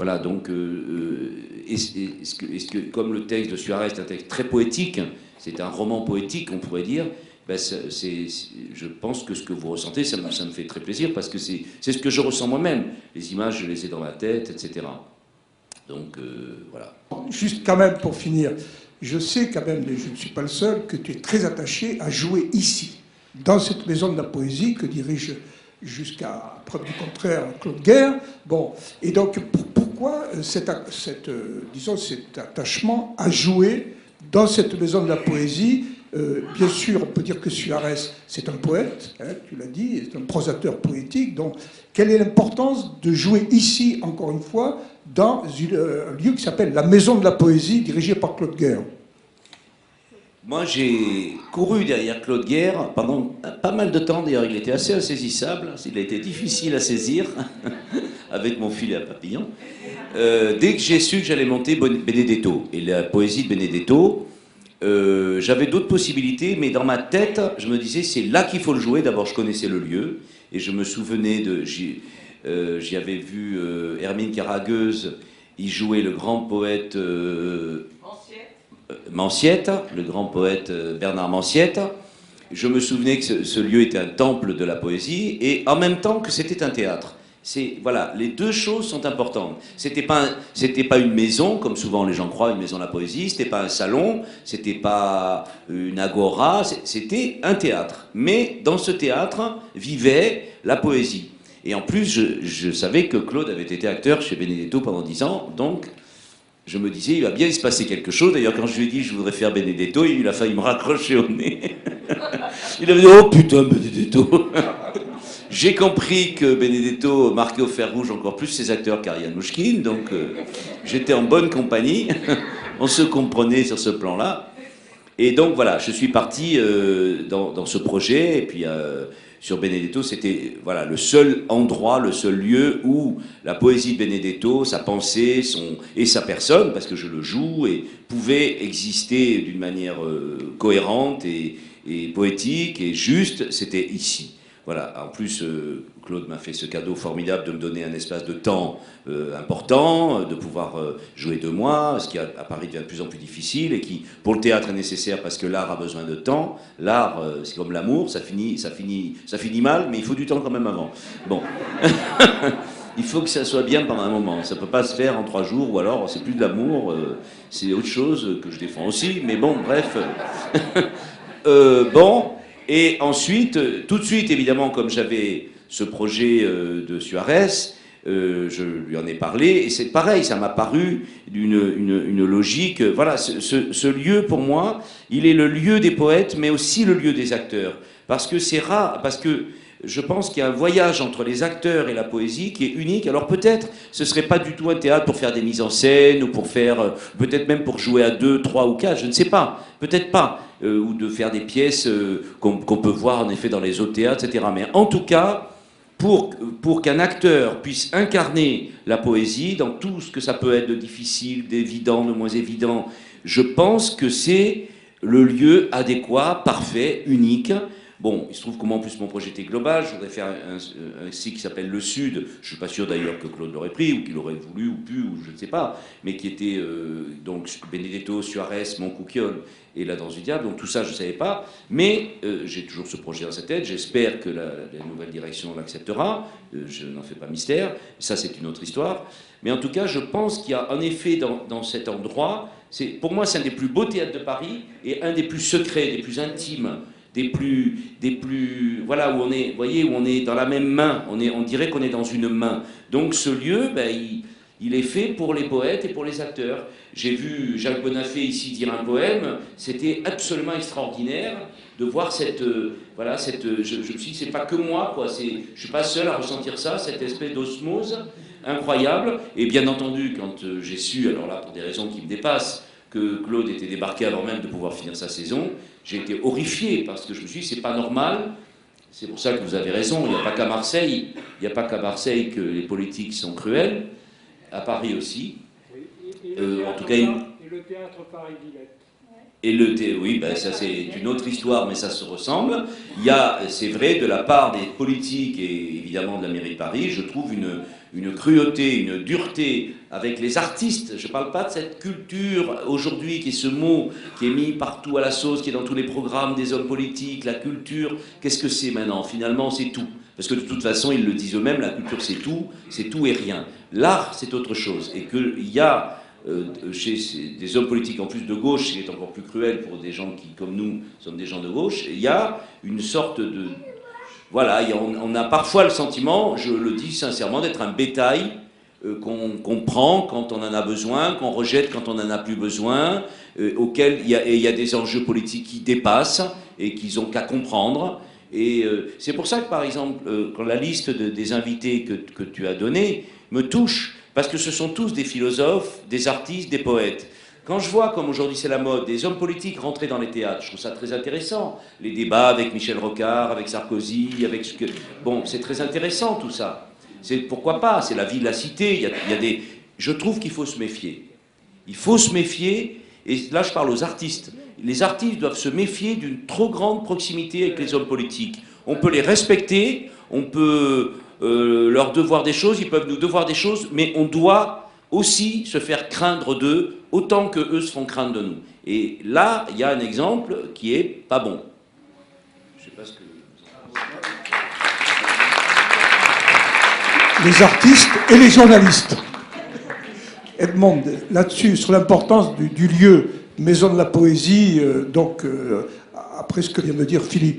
Voilà, donc, comme le texte de Suarez est un texte très poétique, c'est un roman poétique, on pourrait dire, ben je pense que ce que vous ressentez, ça me fait très plaisir, parce que c'est ce que je ressens moi-même. Les images, je les ai dans la tête, etc. Donc, voilà. Juste quand même, pour finir, je sais quand même, et je ne suis pas le seul, que tu es très attaché à jouer ici, dans cette maison de la poésie que dirige jusqu'à preuve du contraire Claude Guerre. Bon, et donc pourquoi disons, cet attachement à jouer dans cette maison de la poésie? Bien sûr, on peut dire que Suarez, c'est un poète, hein, tu l'as dit, c'est un prosateur poétique. Donc, quelle est l'importance de jouer ici, encore une fois, dans un lieu qui s'appelle la Maison de la Poésie, dirigée par Claude Guerre? Moi, j'ai couru derrière Claude Guerre pendant pas mal de temps. D'ailleurs, il était assez insaisissable. Il a été difficile à saisir avec mon filet à papillon. Dès que j'ai su que j'allais monter Benedetto et la poésie de Benedetto, j'avais d'autres possibilités, mais dans ma tête, je me disais, c'est là qu'il faut le jouer. D'abord, je connaissais le lieu, et je me souvenais de... J'y avais vu Hermine Caragueuse, il jouait le grand poète... Manciette, le grand poète Bernard Manciette. Je me souvenais que ce lieu était un temple de la poésie, et en même temps que c'était un théâtre. Voilà, les deux choses sont importantes. C'était pas une maison, comme souvent les gens croient, une maison de la poésie. C'était pas un salon, c'était pas une agora, c'était un théâtre. Mais dans ce théâtre vivait la poésie. Et en plus, je savais que Claude avait été acteur chez Benedetto pendant 10 ans, donc je me disais, il va bien se passer quelque chose. D'ailleurs, quand je lui ai dit je voudrais faire Benedetto, il a failli me raccrocher au nez. Il avait dit, oh putain, Benedetto. J'ai compris que Benedetto marquait au fer rouge encore plus ses acteurs qu'Ariane Mouchkine, donc j'étais en bonne compagnie, on se comprenait sur ce plan-là. Et donc voilà, je suis parti dans ce projet, et puis sur Benedetto, c'était voilà, le seul endroit, le seul lieu où la poésie de Benedetto, sa pensée et sa personne, parce que je le joue, et pouvait exister d'une manière cohérente et poétique et juste, c'était ici. Voilà. En plus, Claude m'a fait ce cadeau formidable de me donner un espace de temps important, de pouvoir jouer 2 mois, ce qui à Paris devient de plus en plus difficile et qui, pour le théâtre, est nécessaire parce que l'art a besoin de temps. L'art, c'est comme l'amour, ça finit mal, mais il faut du temps quand même avant. Bon. Il faut que ça soit bien pendant un moment. Ça ne peut pas se faire en 3 jours, ou alors c'est plus de l'amour, c'est autre chose que je défends aussi, mais bon, bref. Bon. Et ensuite, tout de suite, évidemment, comme j'avais ce projet de Suarez, je lui en ai parlé, et c'est pareil, ça m'a paru une logique. Voilà, ce lieu, pour moi, il est le lieu des poètes, mais aussi le lieu des acteurs. Parce que c'est rare, parce que je pense qu'il y a un voyage entre les acteurs et la poésie qui est unique. Alors peut-être, ce ne serait pas du tout un théâtre pour faire des mises en scène, ou pour faire, peut-être même pour jouer à 2, 3 ou 4, je ne sais pas, peut-être pas. Ou de faire des pièces qu'on peut voir en effet dans les autres théâtres, etc. Mais en tout cas, pour qu'un acteur puisse incarner la poésie dans tout ce que ça peut être de difficile, d'évident, de moins évident, je pense que c'est le lieu adéquat, parfait, unique. Bon, il se trouve que moi, en plus, mon projet était global. Je voudrais faire un site qui s'appelle Le Sud. Je ne suis pas sûr d'ailleurs que Claude l'aurait pris, ou qu'il aurait voulu, ou pu, ou je ne sais pas. Mais qui était donc Benedetto, Suarez, Moncouquiole et La Danse du Diable. Donc tout ça, je ne savais pas. Mais j'ai toujours ce projet dans sa tête. J'espère que la nouvelle direction l'acceptera. Je n'en fais pas mystère. Ça, c'est une autre histoire. Mais en tout cas, je pense qu'il y a en effet dans cet endroit, pour moi, c'est un des plus beaux théâtres de Paris et un des plus secrets, des plus intimes. Des plus, voilà, où on est, vous voyez, où on est dans la même main, on dirait qu'on est dans une main. Donc ce lieu, ben, il est fait pour les poètes et pour les acteurs. J'ai vu Jacques Bonafé ici dire un poème, c'était absolument extraordinaire de voir voilà, je me suis dit, c'est pas que moi, quoi, je suis pas seul à ressentir ça, cette espèce d'osmose incroyable. Et bien entendu, quand j'ai su, alors là, pour des raisons qui me dépassent, que Claude était débarqué avant même de pouvoir finir sa saison, j'ai été horrifié parce que je me suis dit, c'est pas normal. C'est pour ça que vous avez raison, il n'y a pas qu'à Marseille, que les politiques sont cruels, à Paris aussi. En tout cas, et le théâtre Paris-Villette. Oui, ben ça c'est une autre histoire, mais ça se ressemble. Il y a, c'est vrai, de la part des politiques et évidemment de la mairie de Paris, je trouve une cruauté, une dureté avec les artistes. Je ne parle pas de cette culture aujourd'hui qui est ce mot qui est mis partout à la sauce, qui est dans tous les programmes des hommes politiques. La culture, qu'est-ce que c'est maintenant? Finalement, c'est tout. Parce que de toute façon, ils le disent eux-mêmes, la culture c'est tout et rien. L'art, c'est autre chose. Et qu'il y a chez des hommes politiques en plus de gauche, ce qui est encore plus cruel pour des gens qui, comme nous, sommes des gens de gauche, il y a une sorte de... Voilà, on a parfois le sentiment, je le dis sincèrement, d'être un bétail qu'on prend quand on en a besoin, qu'on rejette quand on n'en a plus besoin, auquel il y a des enjeux politiques qui dépassent et qu'ils n'ont qu'à comprendre. Et c'est pour ça que, par exemple, quand la liste des invités que tu as donnée me touche, parce que ce sont tous des philosophes, des artistes, des poètes. Quand je vois, comme aujourd'hui c'est la mode, des hommes politiques rentrer dans les théâtres, je trouve ça très intéressant. Les débats avec Michel Rocard, avec Sarkozy, avec ce que... Bon, c'est très intéressant tout ça. Pourquoi pas? C'est la vie de la cité. Il y a des... Je trouve qu'il faut se méfier. Il faut se méfier, et là je parle aux artistes. Les artistes doivent se méfier d'une trop grande proximité avec les hommes politiques. On peut les respecter, on peut leur devoir des choses, ils peuvent nous devoir des choses, mais on doit aussi se faire craindre d'eux autant que eux se font craindre de nous. Et là, il y a un exemple qui est pas bon. Je sais pas ce que... Les artistes et les journalistes. Edmond, là-dessus, sur l'importance du lieu Maison de la Poésie, après ce que vient de dire Philippe.